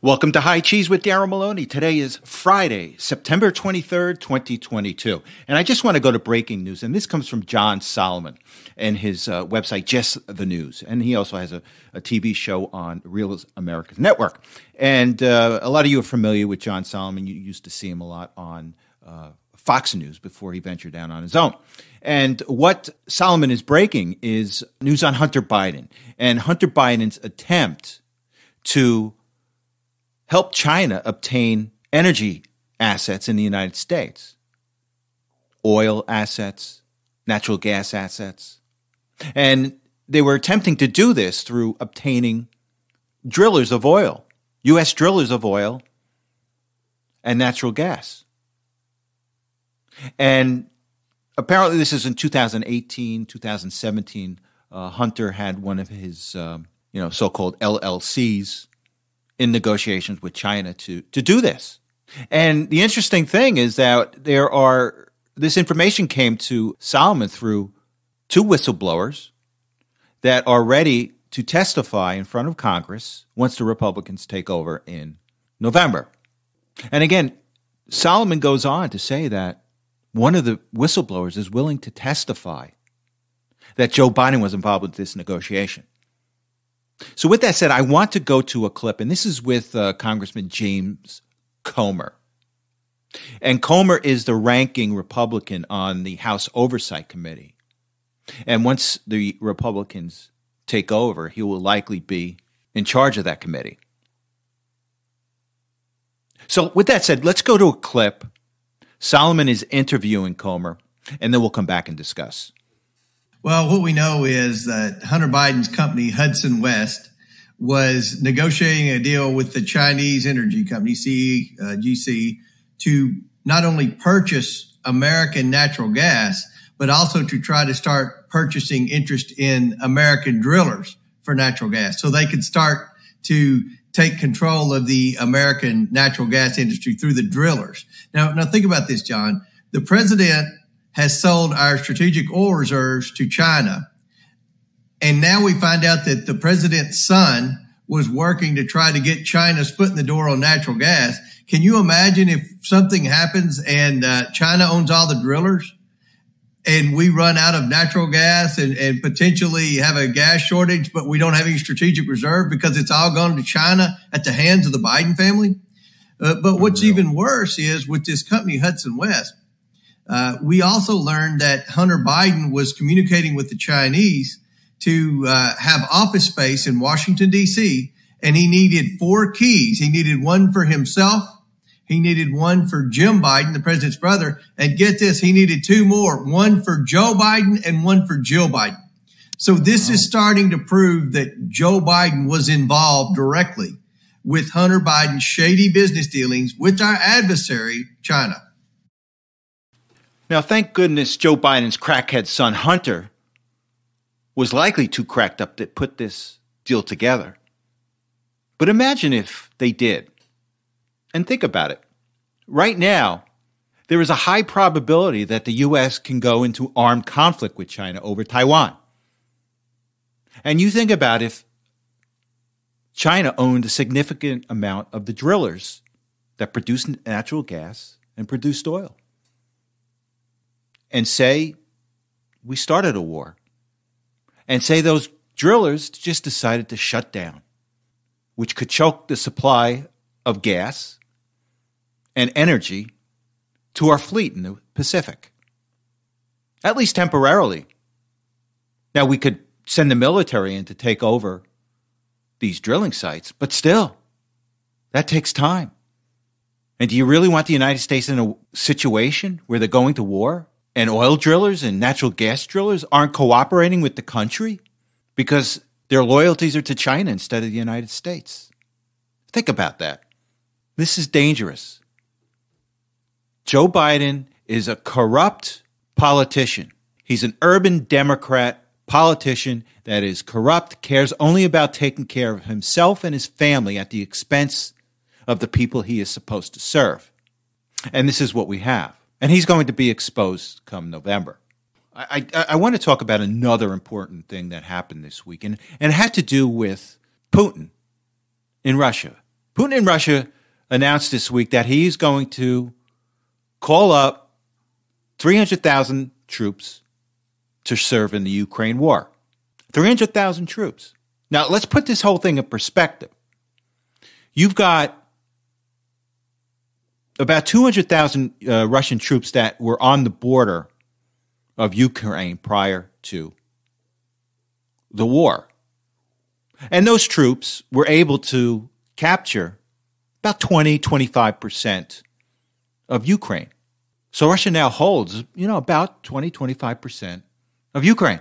Welcome to High Cheese with Darren Maloney. Today is Friday, September 23rd, 2022. And I just want to go to breaking news. And this comes from John Solomon and his website, Just the News. And he also has a TV show on Real America's Network. And a lot of you are familiar with John Solomon. You used to see him a lot on Fox News before he ventured down on his own. And what Solomon is breaking is news on Hunter Biden and Hunter Biden's attempt to help China obtain energy assets in the United States, oil assets, natural gas assets. And they were attempting to do this through obtaining drillers of oil, U.S. drillers of oil and natural gas. And apparently this is in 2018, 2017. Hunter had one of his so-called LLCs in negotiations with China to do this. And the interesting thing is that this information came to Solomon through two whistleblowers that are ready to testify in front of Congress once the Republicans take over in November. And again, Solomon goes on to say that one of the whistleblowers is willing to testify that Joe Biden was involved with this negotiation. So with that said, I want to go to a clip, and this is with Congressman James Comer. And Comer is the ranking Republican on the House Oversight Committee. And once the Republicans take over, he will likely be in charge of that committee. So with that said, let's go to a clip. Solomon is interviewing Comer, and then we'll come back and discuss. Well, what we know is that Hunter Biden's company, Hudson West, was negotiating a deal with the Chinese energy company, GC, to not only purchase American natural gas, but also to try to start purchasing interest in American drillers for natural gas so they could start to take control of the American natural gas industry through the drillers. Now think about this, John. The president has sold our strategic oil reserves to China. And now we find out that the president's son was working to try to get China's foot in the door on natural gas. Can you imagine if something happens and China owns all the drillers and we run out of natural gas and potentially have a gas shortage, but we don't have any strategic reserve because it's all gone to China at the hands of the Biden family? But what's even worse is with this company, Hudson West, we also learned that Hunter Biden was communicating with the Chinese to have office space in Washington, D.C., and he needed 4 keys. He needed one for himself. He needed one for Jim Biden, the president's brother. And get this, he needed 2 more, one for Joe Biden and one for Jill Biden. So this is starting to prove that Joe Biden was involved directly with Hunter Biden's shady business dealings with our adversary, China. Now, thank goodness Joe Biden's crackhead son, Hunter, was likely too cracked up to put this deal together. But imagine if they did. And think about it. Right now, there is a high probability that the U.S. can go into armed conflict with China over Taiwan. And you think about if China owned a significant amount of the drillers that produce natural gas and produced oil. And say we started a war, and say those drillers just decided to shut down, which could choke the supply of gas and energy to our fleet in the Pacific, at least temporarily. Now, we could send the military in to take over these drilling sites, but still, that takes time. And do you really want the United States in a situation where they're going to war? And oil drillers and natural gas drillers aren't cooperating with the country because their loyalties are to China instead of the United States. Think about that. This is dangerous. Joe Biden is a corrupt politician. He's an urban Democrat politician that is corrupt, cares only about taking care of himself and his family at the expense of the people he is supposed to serve. And this is what we have. And he's going to be exposed come November. I want to talk about another important thing that happened this week, and it had to do with Putin in Russia. Putin in Russia announced this week that he's going to call up 300,000 troops to serve in the Ukraine war. 300,000 troops. Now, let's put this whole thing in perspective. You've got about 200,000 Russian troops that were on the border of Ukraine prior to the war. And those troops were able to capture about 20-25% of Ukraine. So Russia now holds, about 20-25% of Ukraine.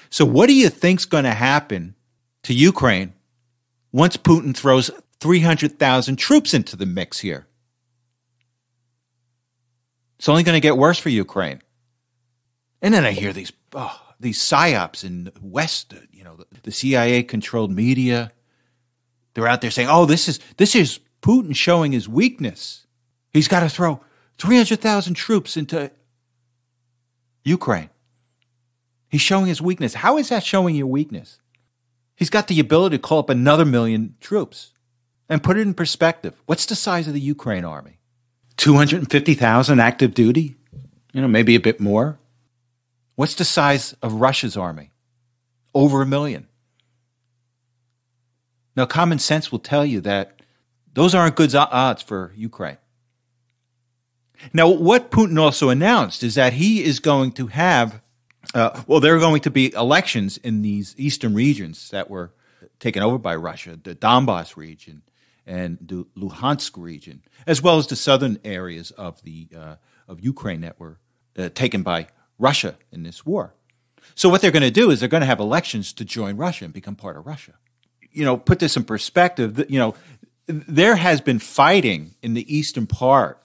So what do you think's going to happen to Ukraine once Putin throws 300,000 troops into the mix here? It's only going to get worse for Ukraine. And then I hear these psyops in the West, the CIA-controlled media. They're out there saying, this is Putin showing his weakness. He's got to throw 300,000 troops into Ukraine. He's showing his weakness. How is that showing your weakness? He's got the ability to call up another 1 million troops. And put it in perspective. What's the size of the Ukraine army? 250,000 active duty? Maybe a bit more. What's the size of Russia's army? Over 1 million. Now, common sense will tell you that those aren't good odds for Ukraine. Now, what Putin also announced is that he is going to have, there are going to be elections in these eastern regions that were taken over by Russia, the Donbass region and the Luhansk region, as well as the southern areas of Ukraine that were taken by Russia in this war. So what they're going to do is they're going to have elections to join Russia and become part of Russia. Put this in perspective, there has been fighting in the eastern part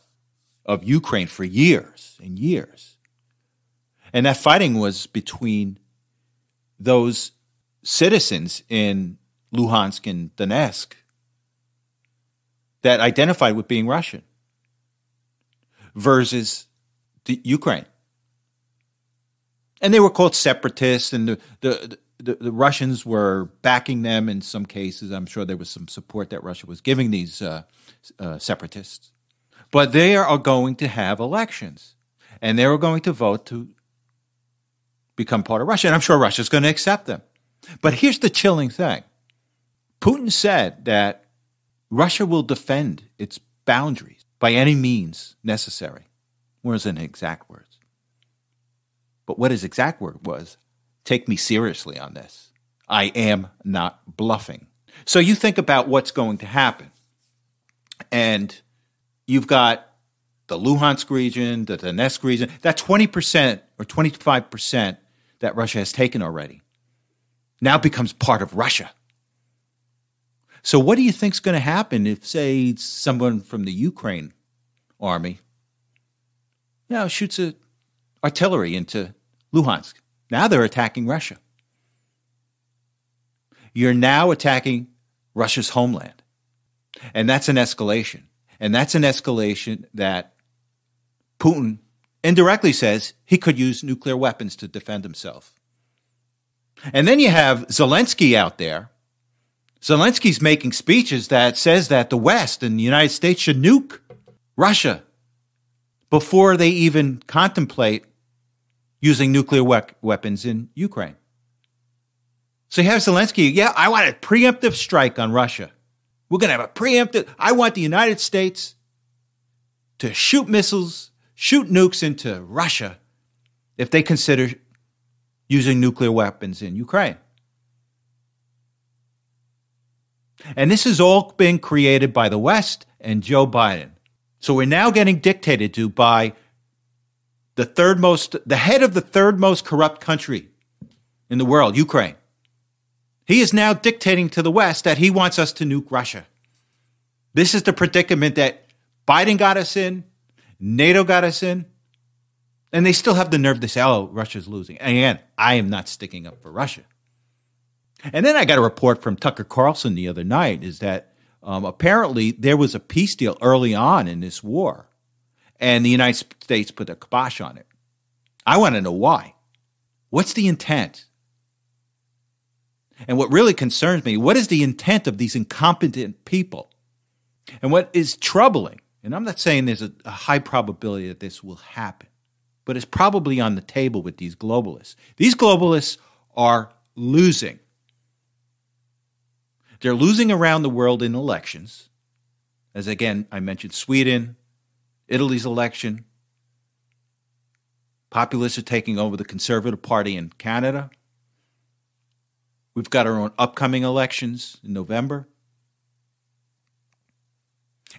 of Ukraine for years and years. And that fighting was between those citizens in Luhansk and Donetsk that identified with being Russian versus the Ukraine. And they were called separatists, and the Russians were backing them in some cases. I'm sure there was some support that Russia was giving these separatists. But they are going to have elections, and they are going to vote to become part of Russia. And I'm sure Russia's going to accept them. But here's the chilling thing. Putin said that Russia will defend its boundaries by any means necessary. Wasn't exact words. But what his exact word was, take me seriously on this. I am not bluffing. So you think about what's going to happen. And you've got the Luhansk region, the Donetsk region, that 20% or 25% that Russia has taken already now becomes part of Russia. So what do you think is going to happen if, say, someone from the Ukraine army shoots artillery into Luhansk? Now they're attacking Russia. You're now attacking Russia's homeland. And that's an escalation. And that's an escalation that Putin indirectly says he could use nuclear weapons to defend himself. And then you have Zelensky out there. Zelensky's making speeches that says that the West and the United States should nuke Russia before they even contemplate using nuclear weapons in Ukraine. So you have Zelensky, I want a preemptive strike on Russia. We're going to have a preemptive, I want the United States to shoot missiles, shoot nukes into Russia if they consider using nuclear weapons in Ukraine. And this has all been created by the West and Joe Biden. So we're now getting dictated to by the head of the third most corrupt country in the world, Ukraine. He is now dictating to the West that he wants us to nuke Russia. This is the predicament that Biden got us in, NATO got us in, and they still have the nerve to say, Russia's losing. And again, I am not sticking up for Russia. And then I got a report from Tucker Carlson the other night is that apparently there was a peace deal early on in this war, and the United States put a kibosh on it. I want to know why. What's the intent? And what really concerns me, what is the intent of these incompetent people And what is troubling, and I'm not saying there's a high probability that this will happen, but it's probably on the table with these globalists. These globalists are losing. They're losing around the world in elections. As again, I mentioned Sweden, Italy's election. Populists are taking over the Conservative Party in Canada. We've got our own upcoming elections in November.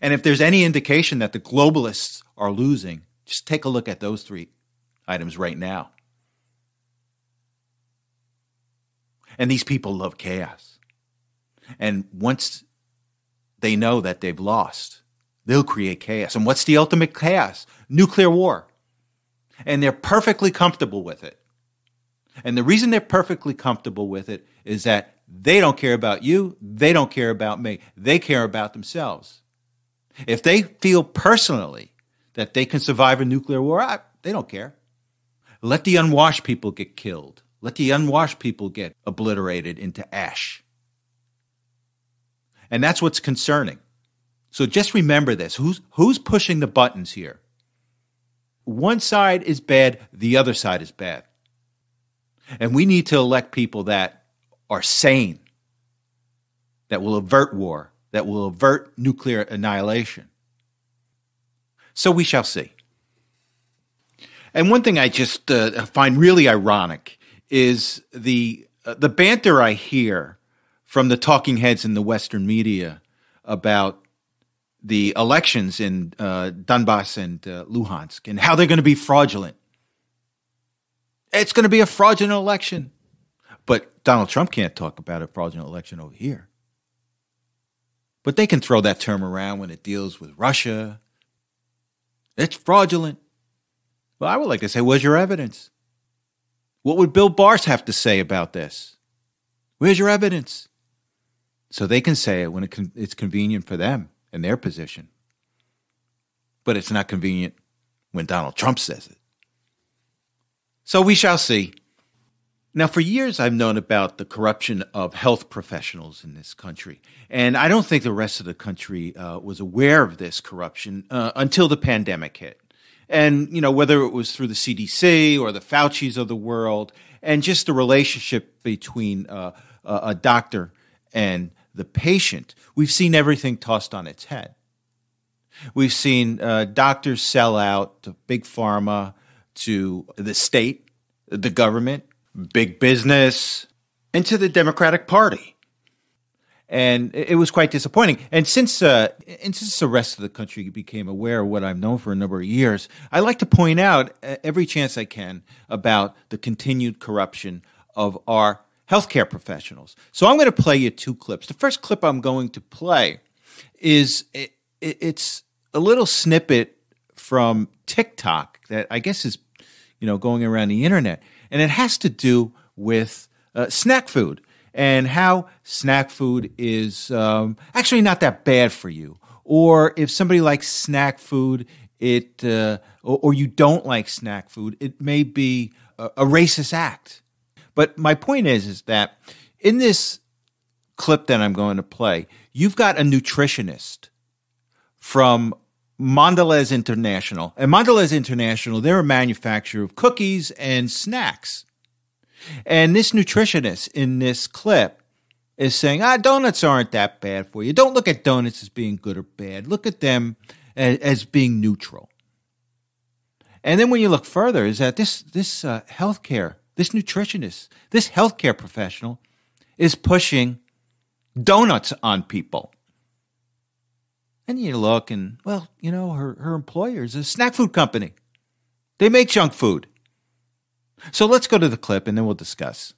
And if there's any indication that the globalists are losing, just take a look at those three items right now. And these people love chaos. And once they know that they've lost, they'll create chaos. And what's the ultimate chaos? Nuclear war. And they're perfectly comfortable with it. And the reason they're perfectly comfortable with it is that they don't care about you. They don't care about me. They care about themselves. If they feel personally that they can survive a nuclear war, they don't care. Let the unwashed people get killed. Let the unwashed people get obliterated into ash. And that's what's concerning. So just remember this. Who's pushing the buttons here? One side is bad, the other side is bad. And we need to elect people that are sane, that will avert war, that will avert nuclear annihilation. So we shall see. And one thing I just find really ironic is the banter I hear from the talking heads in the Western media about the elections in Donbass and Luhansk and how they're going to be fraudulent. It's going to be a fraudulent election. But Donald Trump can't talk about a fraudulent election over here. But they can throw that term around when it deals with Russia. It's fraudulent. Well, I would like to say, where's your evidence? What would Bill Barr have to say about this? Where's your evidence? So they can say it when it's convenient for them and their position. But it's not convenient when Donald Trump says it. So we shall see. Now, for years, I've known about the corruption of health professionals in this country. And I don't think the rest of the country was aware of this corruption until the pandemic hit. And, you know, whether it was through the CDC or the Faucis of the world, and just the relationship between a doctor and the patient, we've seen everything tossed on its head. We've seen doctors sell out to big pharma, to the state, the government, big business, and to the Democratic Party. And it was quite disappointing. And since the rest of the country became aware of what I've known for a number of years, I like to point out every chance I can about the continued corruption of our healthcare professionals. So I'm going to play you two clips. The first clip I'm going to play is it's a little snippet from TikTok that I guess is, you know, going around the internet. And it has to do with snack food and how snack food is actually not that bad for you. Or if somebody likes snack food, or you don't like snack food, it may be a racist act. But my point is that in this clip that I'm going to play, you've got a nutritionist from Mondelez International. And Mondelez International, they're a manufacturer of cookies and snacks. And this nutritionist in this clip is saying, donuts aren't that bad for you. Don't look at donuts as being good or bad. Look at them as being neutral. And then when you look further, is that this healthcare, this nutritionist, this healthcare professional is pushing donuts on people. And you look and, well, you know, her employer is a snack food company. They make junk food. So let's go to the clip and then we'll discuss.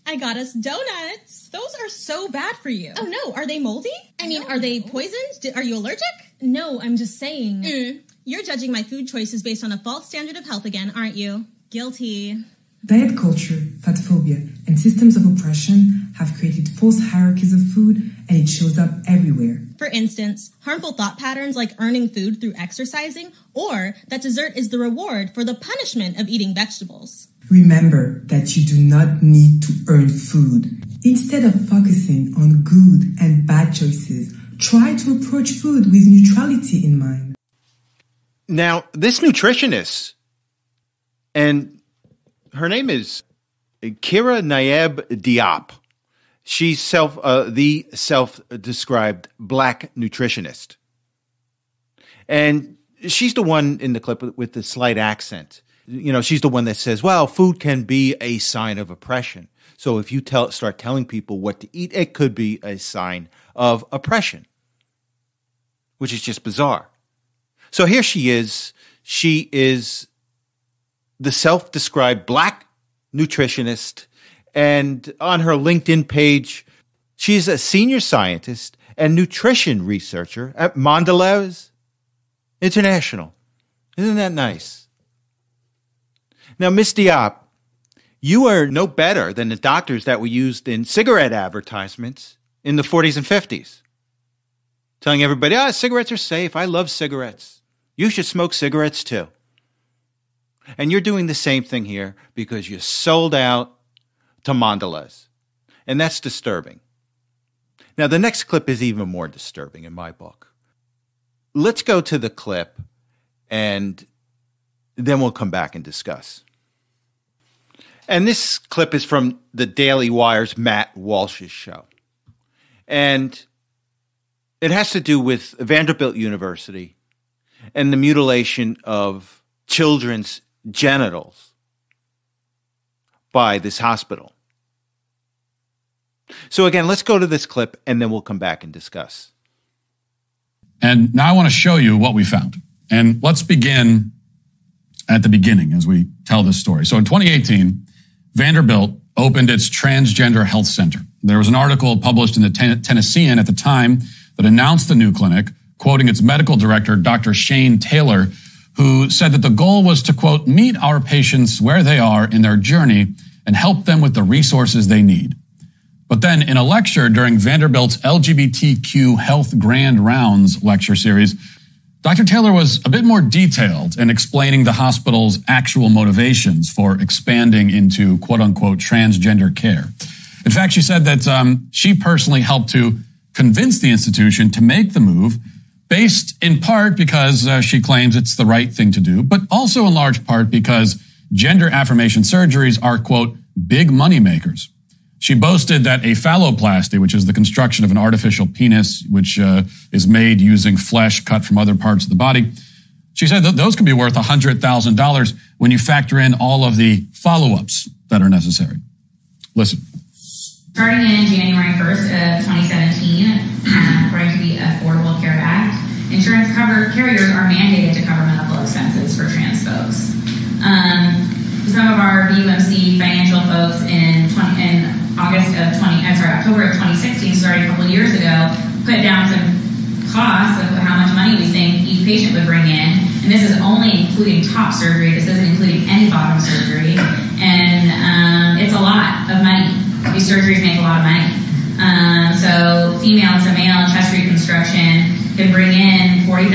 I got us donuts. Those are so bad for you. Oh, no. Are they moldy? I mean, are they poisoned? Are you allergic? No, I'm just saying. You're judging my food choices based on a false standard of health again, aren't you? Guilty. Diet culture, fat phobia, and systems of oppression have created false hierarchies of food, and it shows up everywhere. For instance, harmful thought patterns like earning food through exercising, or that dessert is the reward for the punishment of eating vegetables. Remember that you do not need to earn food. Instead of focusing on good and bad choices, Try to approach food with neutrality in mind. Now, this nutritionist, and her name is Kira Naeb Diop. She's the self-described black nutritionist. And she's the one in the clip with the slight accent. You know, she's the one that says, well, food can be a sign of oppression. So if you start telling people what to eat, it could be a sign of oppression, which is just bizarre. So here she is. She is the self-described black nutritionist. And on her LinkedIn page, she's a senior scientist and nutrition researcher at Mondelez International. Isn't that nice? Now, Miss Diop, you are no better than the doctors that were used in cigarette advertisements in the 40s and 50s. Telling everybody, cigarettes are safe. I love cigarettes. You should smoke cigarettes too. And you're doing the same thing here because you sold out to Mondelez. And that's disturbing. Now, the next clip is even more disturbing in my book. Let's go to the clip and then we'll come back and discuss. And this clip is from the Daily Wire's Matt Walsh's show. And it has to do with Vanderbilt University and the mutilation of children's genitals by this hospital. So again, let's go to this clip and then we'll come back and discuss. And now I want to show you what we found. And let's begin at the beginning as we tell this story. So in 2018, Vanderbilt opened its Transgender Health Center. There was an article published in the Tennessean at the time that announced the new clinic, quoting its medical director, Dr. Shane Taylor, who said that the goal was to, quote, meet our patients where they are in their journey and help them with the resources they need. But then in a lecture during Vanderbilt's LGBTQ Health Grand Rounds lecture series, Dr. Taylor was a bit more detailed in explaining the hospital's actual motivations for expanding into quote-unquote transgender care. In fact, she said that she personally helped to convince the institution to make the move, based in part because she claims it's the right thing to do, but also in large part because gender affirmation surgeries are, quote, big money makers. She boasted that a phalloplasty, which is the construction of an artificial penis, which is made using flesh cut from other parts of the body, she said that those could be worth $100,000 when you factor in all of the follow-ups that are necessary. Listen. Starting in January 1st of 2017, according to the Affordable Care Act, insurance carriers are mandated to cover medical expenses for trans folks. Some of our WMC financial folks in October of 2016, started a couple of years ago, put down some costs of how much money we think each patient would bring in. And this is only including top surgery. This isn't including any bottom surgery. And it's a lot of money. These surgeries make a lot of money. So female to male chest reconstruction can bring in $40,000.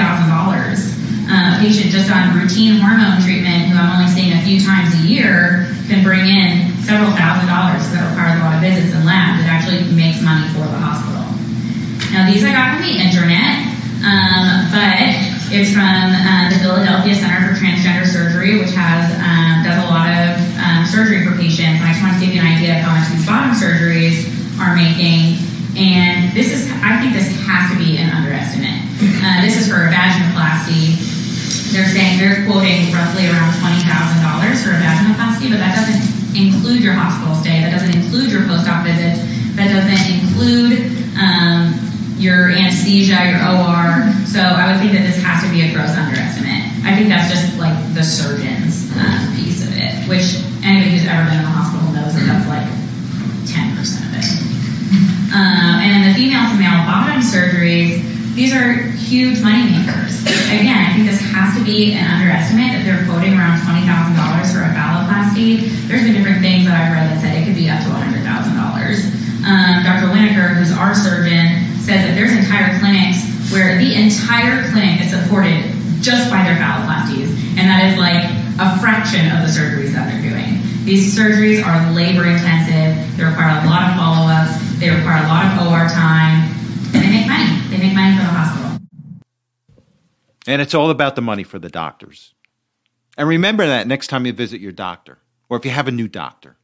A patient just on routine hormone treatment, who I'm only seeing a few times a year, can bring in several $1,000s. That requires a lot of visits and labs. It actually makes money for the hospital. Now, these I got from the internet, but it's from the Philadelphia Center for Transgender Surgery, which does a lot of surgery for patients. And I just want to give you an idea of how much these bottom surgeries are making. And I think this has to be an underestimate. This is for a vaginoplasty. They're quoting roughly around $20,000 for a vaginoplasty, but that doesn't include your hospital stay. That doesn't include your post-op visits. That doesn't include your anesthesia, your OR. So I would think that this has to be a gross underestimate. I think that's just like the surgeon's piece of it, which anybody who's ever been in the hospital knows that that's like 10% of it. And then the female to male bottom surgeries, these are huge money makers. Again, I think this has to be an underestimate that they're quoting around $20,000 for a phalloplasty. There's been different things that I've read that said it could be up to $100,000. Dr. Winokur, who's our surgeon, said that there's entire clinics where the entire clinic is supported just by their phalloplasties, and that is like a fraction of the surgeries that they're doing. These surgeries are labor intensive. They require a lot of follow-ups. They require a lot of OR time. And they make money. They make money for the hospital. And it's all about the money for the doctors. And remember that next time you visit your doctor, or if you have a new doctor.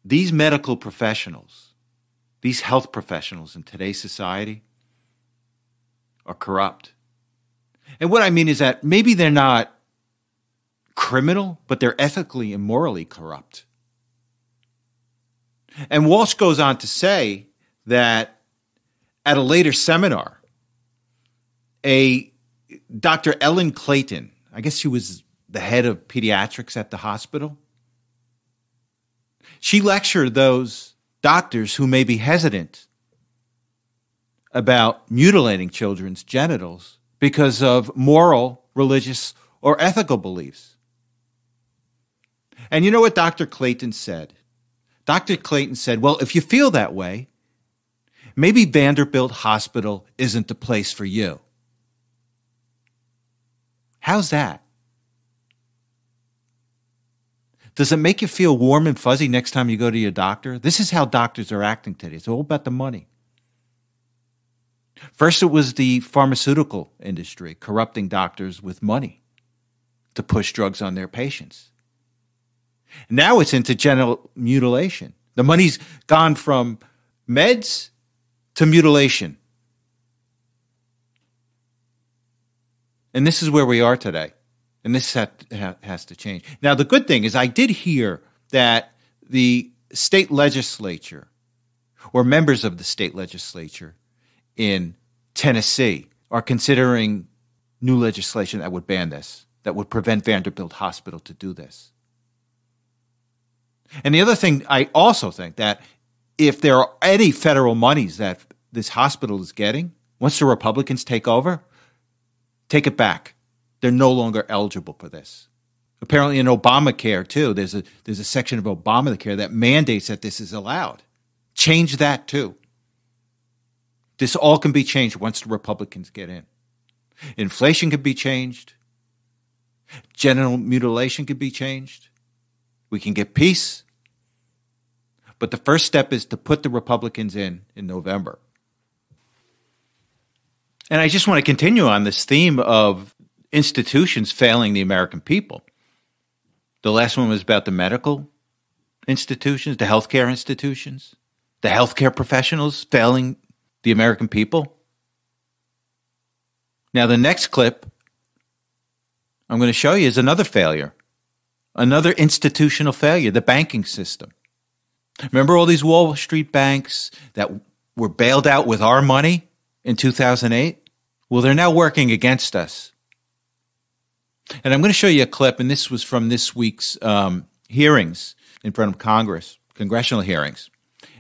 These medical professionals, these health professionals in today's society are corrupt. And what I mean is that maybe they're not criminal, but they're ethically and morally corrupt. And Walsh goes on to say that at a later seminar, a Dr. Ellen Clayton, I guess she was the head of pediatrics at the hospital, she lectured those doctors who may be hesitant about mutilating children's genitals because of moral, religious, or ethical beliefs. And you know what Dr. Clayton said? Dr. Clayton said, well, if you feel that way, maybe Vanderbilt Hospital isn't the place for you. How's that? Does it make you feel warm and fuzzy next time you go to your doctor? This is how doctors are acting today. It's all about the money. First, it was the pharmaceutical industry corrupting doctors with money to push drugs on their patients. Now it's into genital mutilation. The money's gone from meds to mutilation. And this is where we are today. And this has to change. Now, the good thing is I did hear that the state legislature or members of the state legislature in Tennessee are considering new legislation that would ban this, that would prevent Vanderbilt Hospital to do this. And the other thing, I also think that if there are any federal monies that this hospital is getting, once the Republicans take over, take it back. They're no longer eligible for this. Apparently in Obamacare, too, there's a section of Obamacare that mandates that this is allowed. Change that, too. This all can be changed once the Republicans get in. Inflation can be changed. Genital mutilation can be changed. We can get peace. But the first step is to put the Republicans in November. And I just want to continue on this theme of institutions failing the American people. The last one was about the medical institutions, the healthcare institutions, the healthcare professionals failing the American people. Now, the next clip I'm going to show you is another failure, another institutional failure, the banking system. Remember all these Wall Street banks that were bailed out with our money in 2008? Well, they're now working against us. And I'm going to show you a clip, and this was from this week's hearings in front of Congress, congressional hearings.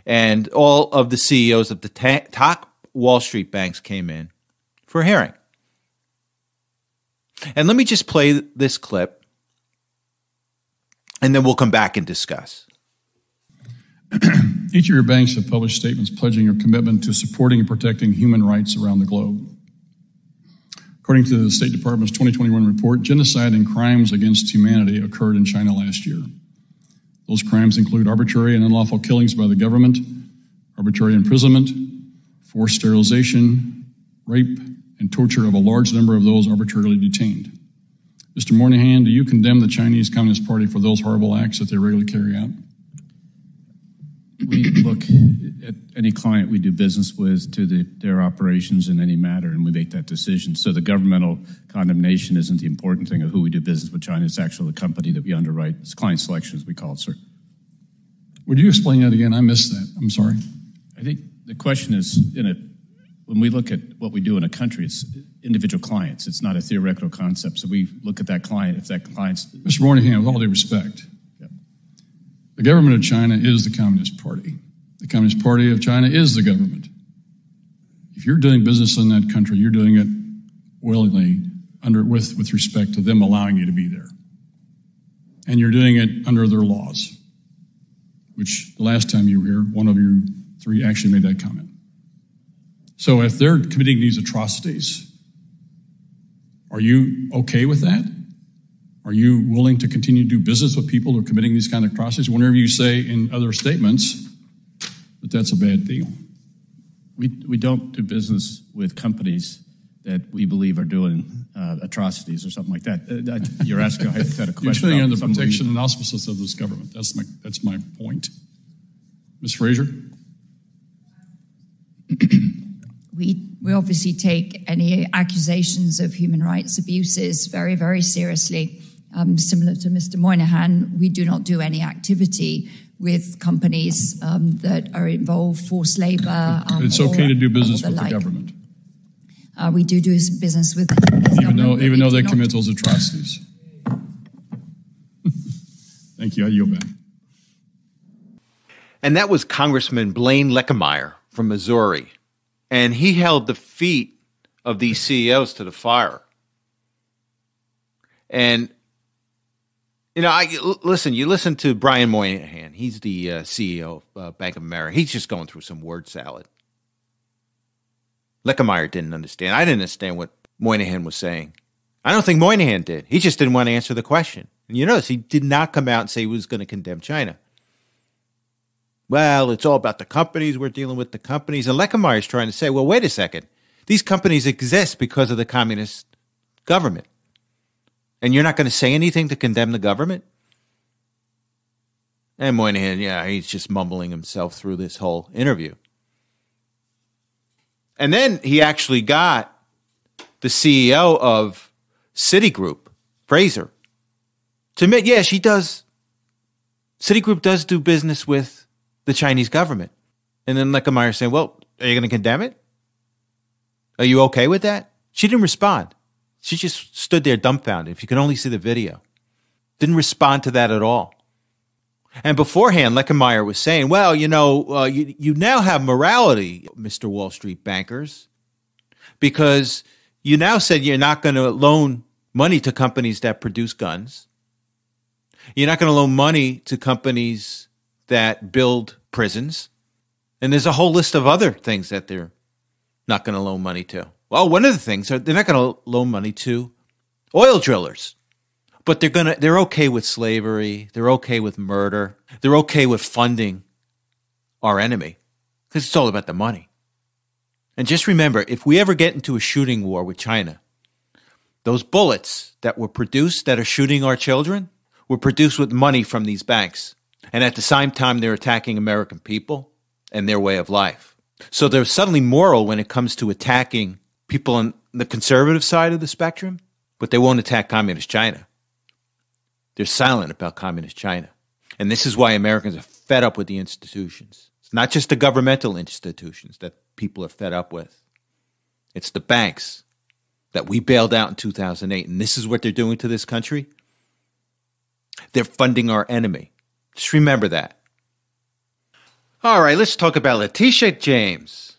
And all of the CEOs of the top Wall Street banks came in for a hearing. And let me just play this clip, and then we'll come back and discuss. Each of your banks have published statements pledging your commitment to supporting and protecting human rights around the globe. According to the State Department's 2021 report, genocide and crimes against humanity occurred in China last year. Those crimes include arbitrary and unlawful killings by the government, arbitrary imprisonment, forced sterilization, rape, and torture of a large number of those arbitrarily detained. Mr. Moynihan, do you condemn the Chinese Communist Party for those horrible acts that they regularly carry out? We look at any client we do business with to their operations in any matter, and we make that decision. So the governmental condemnation isn't the important thing of who we do business with China. It's actually the company that we underwrite. It's client selection, as we call it, sir. Would you explain that again? I missed that. I'm sorry. I think the question is, when we look at what we do in a country, it's individual clients. It's not a theoretical concept. So we look at that client. If that client's... Mr. Moynihan, with all due respect, the government of China is the Communist Party. The Communist Party of China is the government. If you're doing business in that country, you're doing it willingly with respect to them allowing you to be there. And you're doing it under their laws, which the last time you were here, one of you three actually made that comment. So if they're committing these atrocities, are you okay with that? Are you willing to continue to do business with people who are committing these kind of atrocities? Whenever you say in other statements that that's a bad deal. We don't do business with companies that we believe are doing atrocities or something like that. You're asking a hypothetical You're question. sitting under the protection and auspices of this government. That's my point. Ms. Fraser? We obviously take any accusations of human rights abuses very, very seriously. Similar to Mr. Moynihan, we do not do any activity with companies that are involved, forced labor. It's okay to do business with the government. We do business with even though they commit those atrocities. Thank you. I yield back. And that was Congressman Blaine Leckemeyer from Missouri. And he held the feet of these CEOs to the fire. And, you listen to Brian Moynihan. He's the CEO of Bank of America. He's just going through some word salad. Leckemeyer didn't understand. I didn't understand what Moynihan was saying. I don't think Moynihan did. He just didn't want to answer the question. And you notice he did not come out and say he was going to condemn China. Well, it's all about the companies. We're dealing with the companies. And Leckemeyer is trying to say, well, wait a second. These companies exist because of the communist government. And you're not going to say anything to condemn the government? And Moynihan, he's just mumbling himself through this whole interview. And then he actually got the CEO of Citigroup, Fraser, to admit, she does. Citigroup does do business with the Chinese government. And then Leckemeyer saying, well, are you going to condemn it? Are you okay with that? She didn't respond. She just stood there dumbfounded. If you could only see the video. Didn't respond to that at all. And beforehand, Leckemeyer was saying, well, you now have morality, Mr. Wall Street bankers, because you now said you're not going to loan money to companies that produce guns. You're not going to loan money to companies that build prisons. And there's a whole list of other things that they're not going to loan money to. Well, one of the things, they're not going to loan money to oil drillers. But they're okay with slavery. They're okay with murder. They're okay with funding our enemy because it's all about the money. And just remember, if we ever get into a shooting war with China, those bullets that were produced that are shooting our children were produced with money from these banks. And at the same time, they're attacking American people and their way of life. So they're suddenly moral when it comes to attacking people on the conservative side of the spectrum, but they won't attack communist China. They're silent about communist China. And this is why Americans are fed up with the institutions. It's not just the governmental institutions that people are fed up with. It's the banks that we bailed out in 2008. And this is what they're doing to this country. They're funding our enemy. Just remember that. All right, let's talk about Letitia James.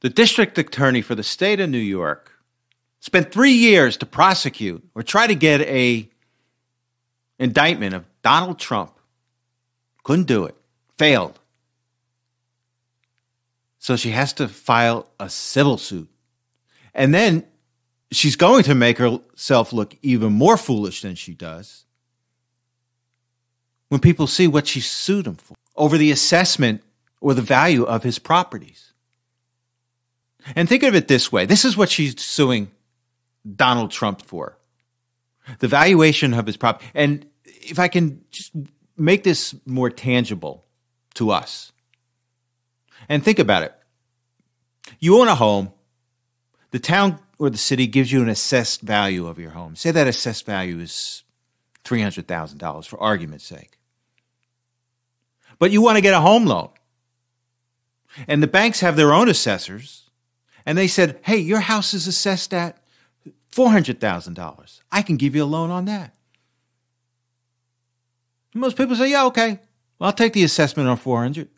The district attorney for the state of New York spent 3 years to prosecute or try to get a indictment of Donald Trump. Couldn't do it. Failed. So she has to file a civil suit. And then she's going to make herself look even more foolish than she does when people see what she sued him for over the assessment or the value of his properties. And think of it this way. This is what she's suing Donald Trump for. The valuation of his property. And if I can just make this more tangible to us. And think about it. You own a home. The town or the city gives you an assessed value of your home. Say that assessed value is $300,000 for argument's sake. But you want to get a home loan. And the banks have their own assessors. And they said, hey, your house is assessed at $400,000. I can give you a loan on that. And most people say, yeah, okay. Well, I'll take the assessment on $400,000.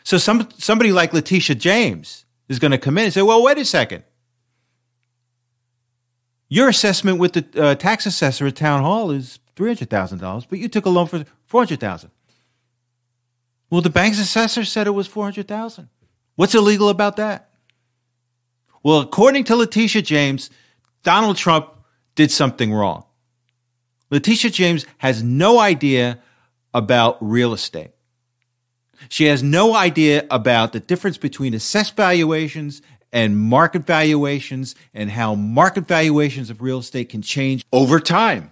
So somebody like Letitia James is going to come in and say, well, wait a second. Your assessment with the tax assessor at Town Hall is $300,000, but you took a loan for $400,000. Well, the bank's assessor said it was $400,000. What's illegal about that? Well, according to Letitia James, Donald Trump did something wrong. Letitia James has no idea about real estate. She has no idea about the difference between assessed valuations and market valuations and how market valuations of real estate can change over time.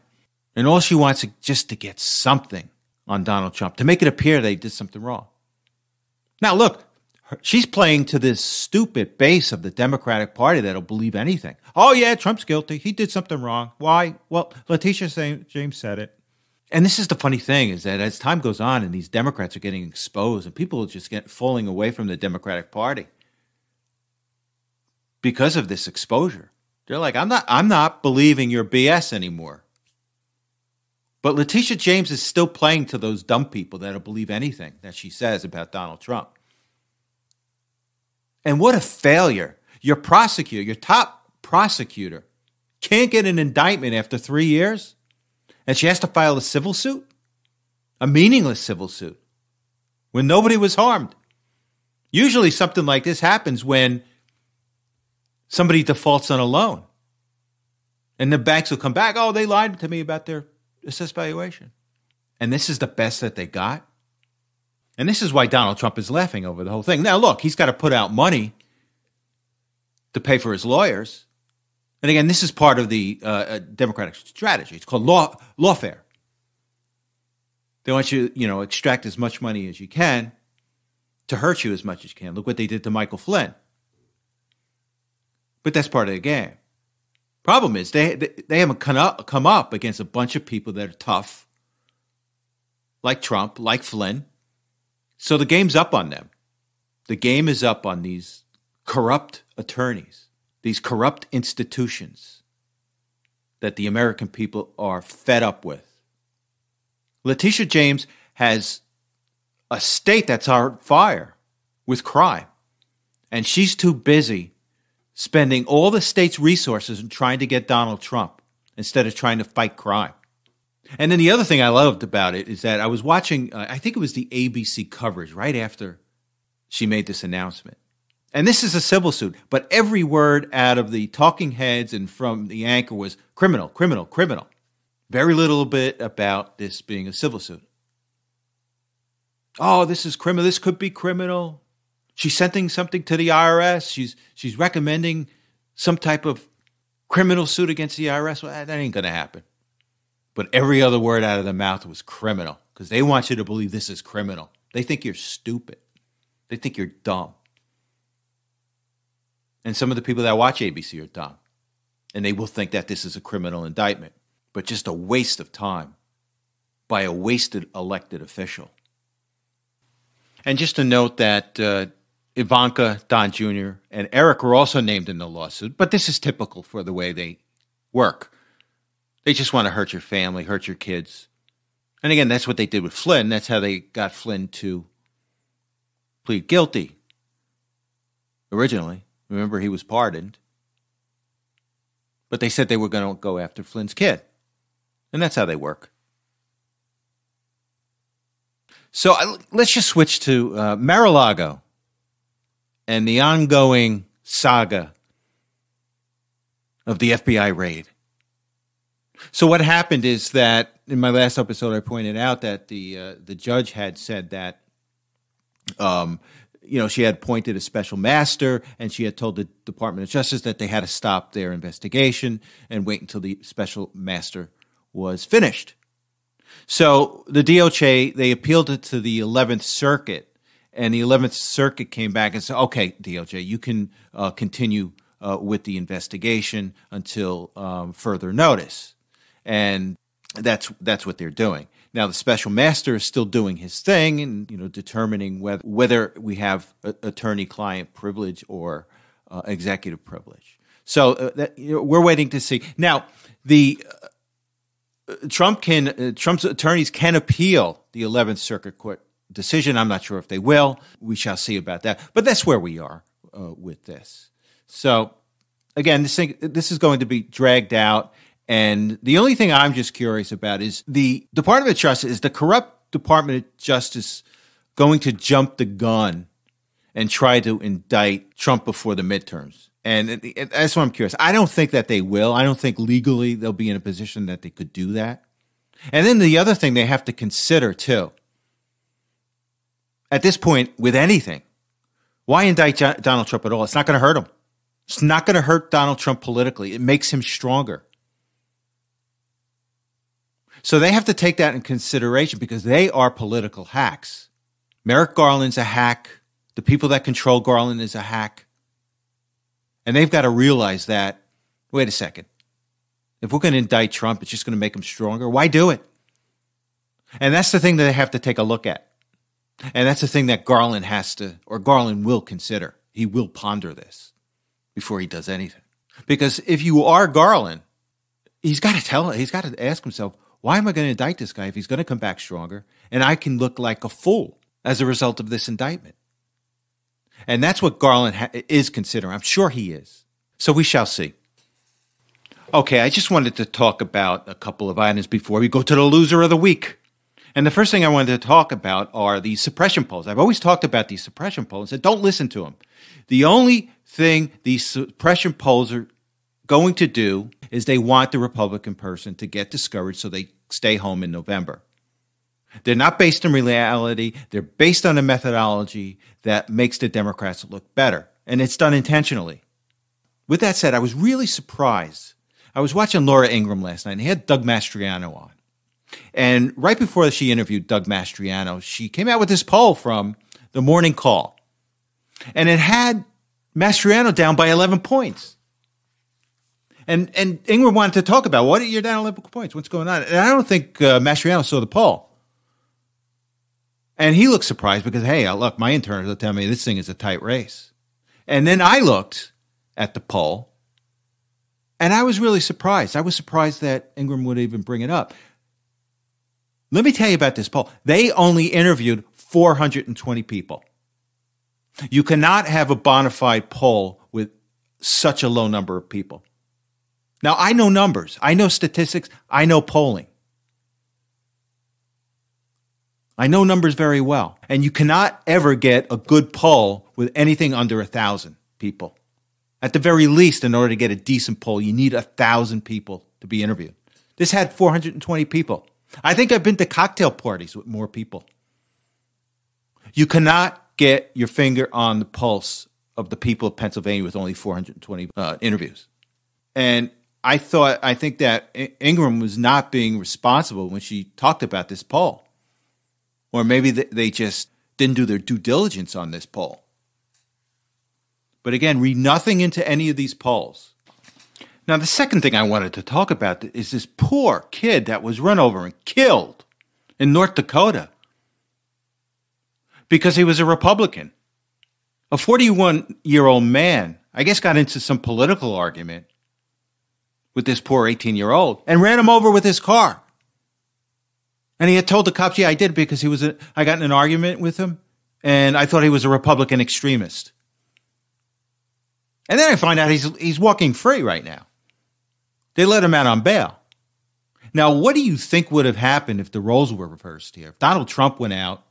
And all she wants is just to get something on Donald Trump, to make it appear they did something wrong. Now, look, she's playing to this stupid base of the Democratic Party that'll believe anything. Oh, yeah, Trump's guilty. He did something wrong. Why? Well, Letitia James said it. And this is the funny thing, is that as time goes on and these Democrats are getting exposed and people are just falling away from the Democratic Party because of this exposure. They're like, I'm not believing your BS anymore. But Letitia James is still playing to those dumb people that'll believe anything that she says about Donald Trump. And what a failure. Your prosecutor, your top prosecutor, can't get an indictment after 3 years? And she has to file a civil suit? A meaningless civil suit, when nobody was harmed. Usually something like this happens when somebody defaults on a loan. And the banks will come back, oh, they lied to me about their assessed valuation. And this is the best that they got? And this is why Donald Trump is laughing over the whole thing. Now, look, he's got to put out money to pay for his lawyers. And again, this is part of the Democratic strategy. It's called lawfare. They want you, extract as much money as you can to hurt you as much as you can. Look what they did to Michael Flynn. But that's part of the game. Problem is, they haven't come up against a bunch of people that are tough, like Trump, like Flynn. So the game's up on them. The game is up on these corrupt attorneys, these corrupt institutions that the American people are fed up with. Letitia James has a state that's on fire with crime, and she's too busy spending all the state's resources in trying to get Donald Trump instead of trying to fight crime. And then the other thing I loved about it is that I was watching, I think it was the ABC coverage right after she made this announcement. And this is a civil suit, but every word out of the talking heads and from the anchor was criminal, criminal, criminal. Very little bit about this being a civil suit. Oh, this is criminal. This could be criminal. She's sending something to the IRS. She's recommending some type of criminal suit against the IRS. Well, that ain't going to happen. But every other word out of their mouth was criminal because they want you to believe this is criminal. They think you're stupid. They think you're dumb. And some of the people that watch ABC are dumb. And they will think that this is a criminal indictment, but just a waste of time by a wasted elected official. And just to note that Ivanka, Don Jr., and Eric were also named in the lawsuit, but this is typical for the way they work. They just want to hurt your family, hurt your kids. And again, that's what they did with Flynn. That's how they got Flynn to plead guilty originally. Remember, he was pardoned. But they said they were going to go after Flynn's kid. And that's how they work. So let's just switch to Mar-a-Lago and the ongoing saga of the FBI raid. So what happened is that in my last episode, I pointed out that the judge had said that, she had appointed a special master, and she had told the Department of Justice that they had to stop their investigation and wait until the special master was finished. So the DOJ, they appealed it to the 11th Circuit, and the 11th Circuit came back and said, okay, DOJ, you can continue with the investigation until further notice. And that's what they're doing. Now, the special master is still doing his thing and, determining whether we have attorney-client privilege or executive privilege. So we're waiting to see. Now, the Trump's attorneys can appeal the 11th Circuit Court decision. I'm not sure if they will. We shall see about that. But that's where we are with this. So, again, this is going to be dragged out. And the only thing I'm just curious about is the Department of Justice, is the corrupt Department of Justice going to jump the gun and try to indict Trump before the midterms? And that's what I'm curious. I don't think that they will. I don't think legally they'll be in a position that they could do that. And then the other thing they have to consider, too, at this point with anything. Why indict Donald Trump at all? It's not going to hurt him. It's not going to hurt Donald Trump politically. It makes him stronger. So they have to take that in consideration because they are political hacks. Merrick Garland's a hack. The people that control Garland is a hack. And they've got to realize that, wait a second, if we're going to indict Trump, it's just going to make him stronger. Why do it? And that's the thing that they have to take a look at. And that's the thing that Garland Garland will consider. He will ponder this before he does anything. Because if you are Garland, he's got to ask himself, why am I going to indict this guy if he's going to come back stronger and I can look like a fool as a result of this indictment? And that's what Garland is considering. I'm sure he is. So we shall see. Okay, I just wanted to talk about a couple of items before we go to the loser of the week. And the first thing I wanted to talk about are these suppression polls. I've always talked about these suppression polls and don't listen to them. The only thing these suppression polls are going to do is they want the Republican person to get discouraged so they stay home in November. They're not based in reality. They're based on a methodology that makes the Democrats look better. And it's done intentionally. With that said, I was really surprised. I was watching Laura Ingraham last night, and he had Doug Mastriano on. And right before she interviewed Doug Mastriano, she came out with this poll from the Morning Call. And it had Mastriano down by 11 points. And Ingraham wanted to talk about, you're down 11 points. What's going on? And I don't think Mastriano saw the poll. And he looked surprised because, hey, look, my interns will tell me this thing is a tight race. And then I looked at the poll, and I was really surprised. I was surprised that Ingraham would even bring it up. Let me tell you about this poll. They only interviewed 420 people. You cannot have a bona fide poll with such a low number of people. Now, I know numbers. I know statistics. I know polling. I know numbers very well. And you cannot ever get a good poll with anything under 1,000 people. At the very least, in order to get a decent poll, you need 1,000 people to be interviewed. This had 420 people. I think I've been to cocktail parties with more people. You cannot get your finger on the pulse of the people of Pennsylvania with only 420 interviews. And I think that Ingraham was not being responsible when she talked about this poll. Or maybe they just didn't do their due diligence on this poll. But again, read nothing into any of these polls. Now, the second thing I wanted to talk about is this poor kid that was run over and killed in North Dakota because he was a Republican. A 41-year-old man, I guess, got into some political argument with this poor 18-year-old and ran him over with his car. And he had told the cops, yeah, I did because I got in an argument with him and I thought he was a Republican extremist. And then I find out he's walking free right now. They let him out on bail. Now, what do you think would have happened if the roles were reversed here? If Donald Trump went out,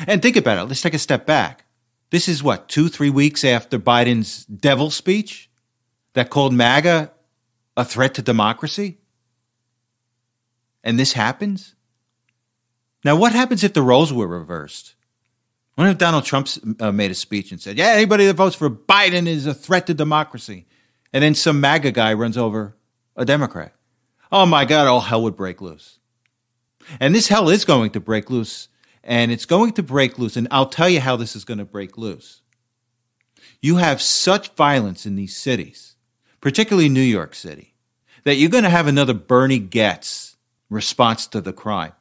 and think about it, let's take a step back. This is 2-3 weeks after Biden's devil speech that called MAGA a threat to democracy? And this happens? Now, what happens if the roles were reversed? What if Donald Trump made a speech and said, yeah, anybody that votes for Biden is a threat to democracy? And then some MAGA guy runs over a Democrat. Oh, my God, all hell would break loose. And this hell is going to break loose, and it's going to break loose. And I'll tell you how this is going to break loose. You have such violence in these cities, particularly New York City, that you're going to have another Bernie Getz response to the crime.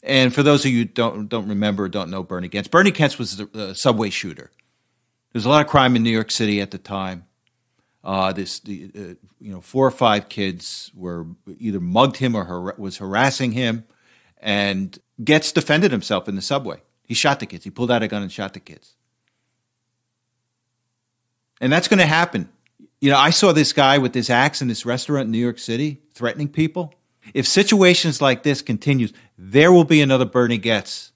And for those of you who don't remember or don't know Bernie Getz was a subway shooter. There's a lot of crime in New York City at the time. 4 or 5 kids were either mugged him or was harassing him, and Getz defended himself in the subway. He shot the kids. He pulled out a gun and shot the kids. And that's going to happen. I saw this guy with this axe in this restaurant in New York City threatening people. If situations like this continues, there will be another Bernie Getz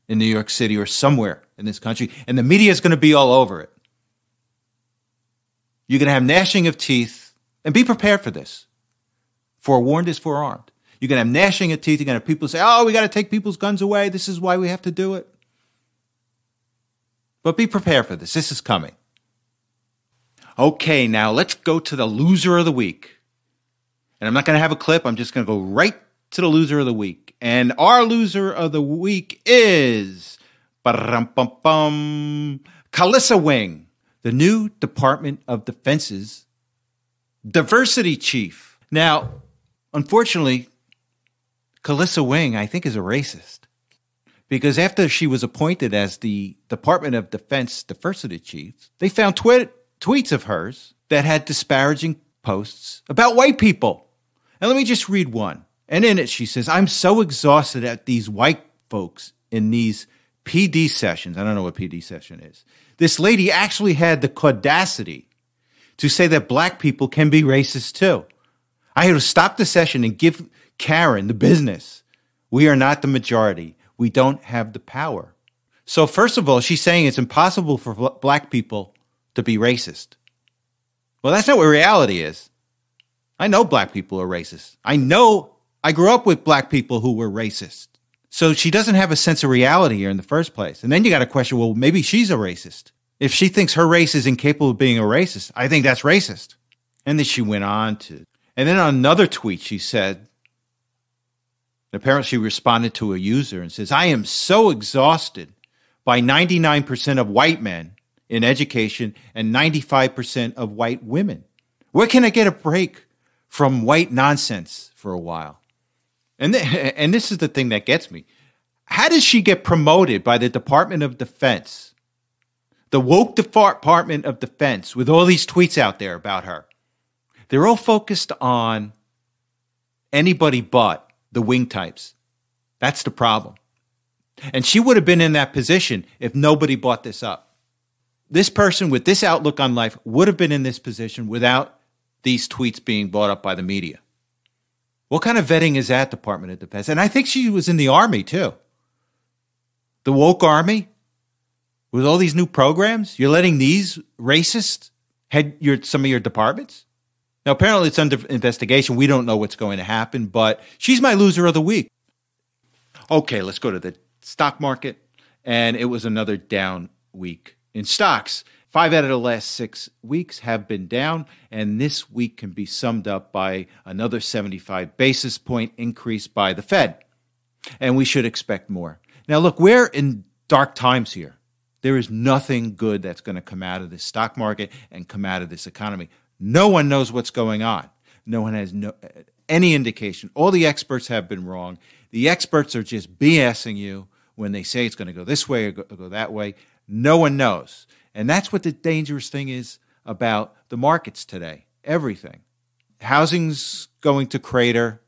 in New York City or somewhere in this country, and the media is going to be all over it. You're going to have gnashing of teeth, and be prepared for this. Forewarned is You're going to have gnashing of teeth. You're going to have people say, oh, we got to take people's guns away. This is why we have to do it. But be prepared for this. This is coming. Okay, now let's go to the loser of the week. And I'm not going to have a clip. I'm just going to go right to the loser of the week. And our loser of the week is Calissa Wing, the new Department of Defense's diversity chief. Now, unfortunately, Calissa Wing, I think, is a racist. Because after she was appointed as the Department of Defense diversity chief, they found tweets of hers that had disparaging posts about white people. And let me just read one. And in it, she says, "I'm so exhausted at these white folks in these PD sessions." I don't know what PD session is. This lady actually had the audacity to say that black people can be racist too. I had to stop the session and give Karen the business. We are not the majority. We don't have the power. So first of all, she's saying it's impossible for black people to be racist. Well, that's not what reality is. I know black people are racist. I grew up with black people who were racist. So she doesn't have a sense of reality here in the first place. And then you got to question, well, maybe she's a racist. If she thinks her race is incapable of being a racist, I think that's racist. And then she went on to, and then on another tweet, she said, apparently she responded to a user and says, "I am so exhausted by 99% of white men in education and 95% of white women. Where can I get a break from white nonsense for a while?" And this is the thing that gets me. How does she get promoted by the Department of Defense, the woke Department of Defense, with all these tweets out there about her? They're all focused on anybody but the wing types. That's the problem. And she would have been in that position if nobody brought this up. This person with this outlook on life would have been in this position without these tweets being brought up by the media. What kind of vetting is that, Department of Defense? And I think she was in the Army, too. The woke Army, with all these new programs, you're letting these racists head some of your departments? Now, apparently it's under investigation. We don't know what's going to happen, but she's my loser of the week. Okay, let's go to the stock market. And it was another down week in stocks. 5 out of the last 6 weeks have been down, and this week can be summed up by another 75 basis point increase by the Fed. And we should expect more. Now, look, we're in dark times here. There is nothing good that's going to come out of this stock market and come out of this economy. No one knows what's going on. No one has any indication. All the experts have been wrong. The experts are just BSing you when they say it's going to go this way or go that way. No one knows. And that's what the dangerous thing is about the markets today. Everything. Housing's going to crater.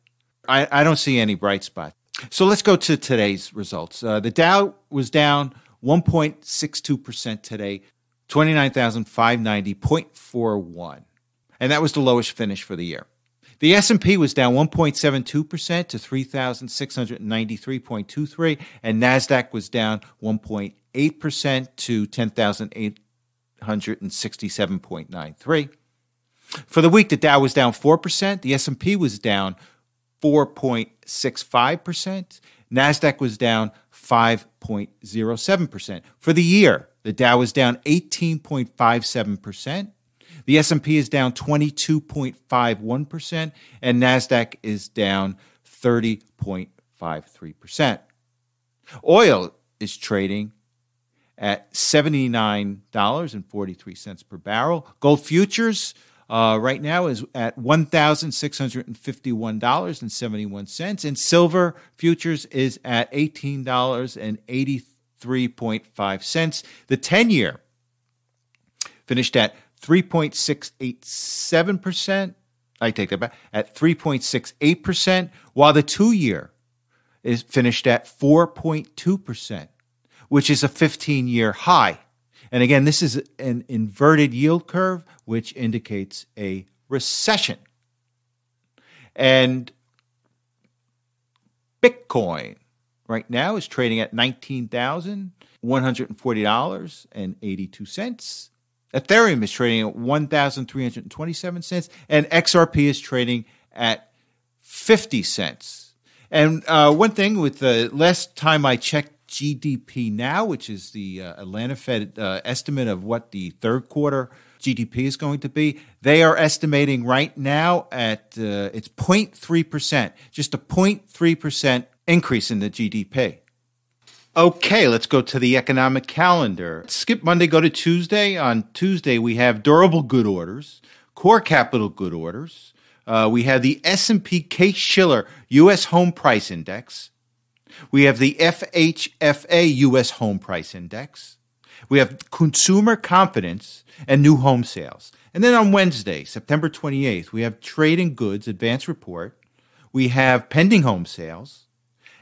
I don't see any bright spots. So let's go to today's results. The Dow was down 1.62% today, 29,590.41. And that was the lowest finish for the year. The S&P was down 1.72% to 3,693.23, and NASDAQ was down 1.8% to 10,867.93. For the week, the Dow was down 4%, the S&P was down 4.65%, NASDAQ was down 5.07%. For the year, the Dow was down 18.57%. The S&P is down 22.51%, and NASDAQ is down 30.53%. Oil is trading at $79.43 per barrel. Gold futures right now is at $1,651.71, and silver futures is at $18.83.5. The 10-year finished at 3.687%. I take that back, at 3.68%, while the 2-year is finished at 4.2%, which is a 15-year high. And again, this is an inverted yield curve, which indicates a recession. And Bitcoin right now is trading at $19,140.82. Ethereum is trading at $1,327, and XRP is trading at 50 cents. And one thing, with the last time I checked GDP Now, which is the Atlanta Fed estimate of what the third quarter GDP is going to be. They are estimating right now at it's 0.3%, just a 0.3% increase in the GDP. Okay, let's go to the economic calendar. Skip Monday, go to Tuesday. On Tuesday, we have durable good orders, core capital good orders. We have the S&P Case-Shiller U.S. Home Price Index. We have the FHFA U.S. Home Price Index. We have consumer confidence and new home sales. And then on Wednesday, September 28th, we have trade and goods advance report. We have pending home sales.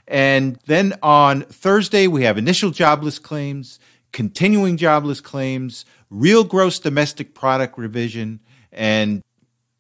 And then on Thursday, we have initial jobless claims, continuing jobless claims, real gross domestic product revision, and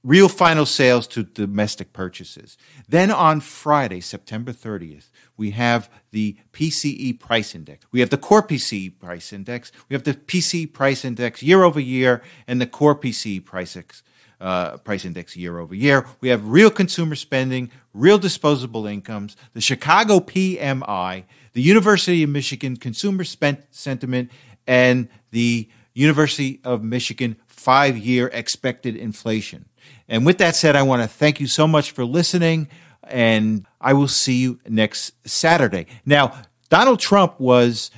real final sales to domestic purchases. Then on Friday, September 30th, we have the PCE price index. We have the core PCE price index. We have the PCE price index year over year and the core PCE price index year over year. We have real consumer spending, real disposable incomes, the Chicago PMI, the University of Michigan consumer sentiment, and the University of Michigan 5-year expected inflation. And with that said, I want to thank you so much for listening, and I will see you next Saturday. Now, Donald Trump was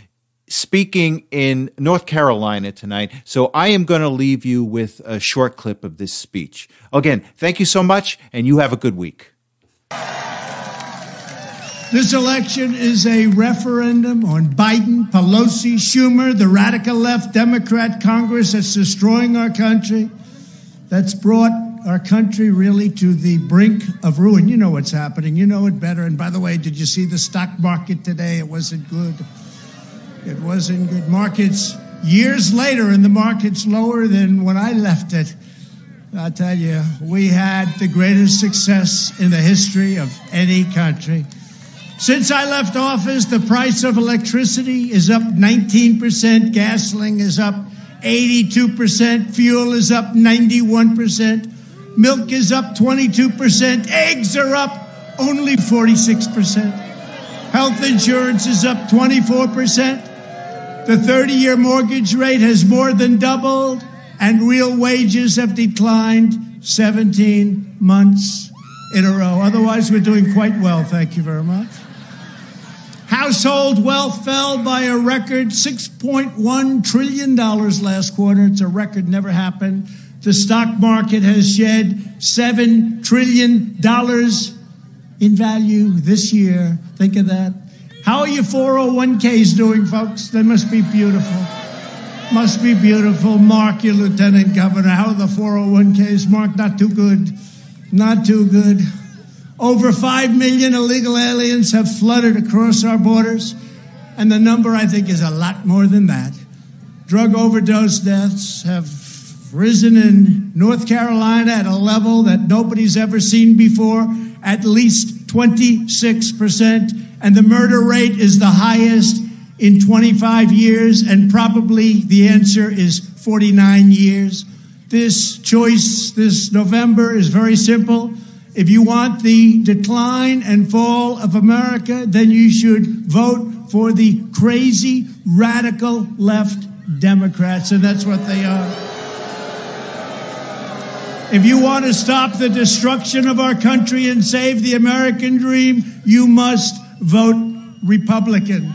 speaking in North Carolina tonight, so I am going to leave you with a short clip of this speech. Again, thank you so much, and you have a good week. This election is a referendum on Biden, Pelosi, Schumer, the radical left Democrat Congress that's destroying our country, that's brought our country really to the brink of ruin. You know what's happening. You know it better. And by the way, did you see the stock market today? It wasn't good. It wasn't good. Markets, years later, and the market's lower than when I left it. I'll tell you, we had the greatest success in the history of any country. Since I left office, the price of electricity is up 19%, gasoline is up 82%, fuel is up 91%, milk is up 22%, eggs are up only 46%, health insurance is up 24%, the 30-year mortgage rate has more than doubled, and real wages have declined 17 months in a row. Otherwise, we're doing quite well. Thank you very much. Household wealth fell by a record $6.1 trillion last quarter. It's a record, never happened. The stock market has shed $7 trillion in value this year. Think of that. How are your 401ks doing, folks? They must be beautiful. Must be beautiful. Mark, your lieutenant governor. How are the 401ks? Mark, not too good. Not too good. Over 5 million illegal aliens have flooded across our borders, and the number, I think, is a lot more than that. Drug overdose deaths have risen in North Carolina at a level that nobody's ever seen before, at least 26%, and the murder rate is the highest in 25 years, and probably the answer is 49 years. This choice this November is very simple. If you want the decline and fall of America, then you should vote for the crazy, radical left Democrats, and that's what they are. If you want to stop the destruction of our country and save the American dream, you must vote Republican.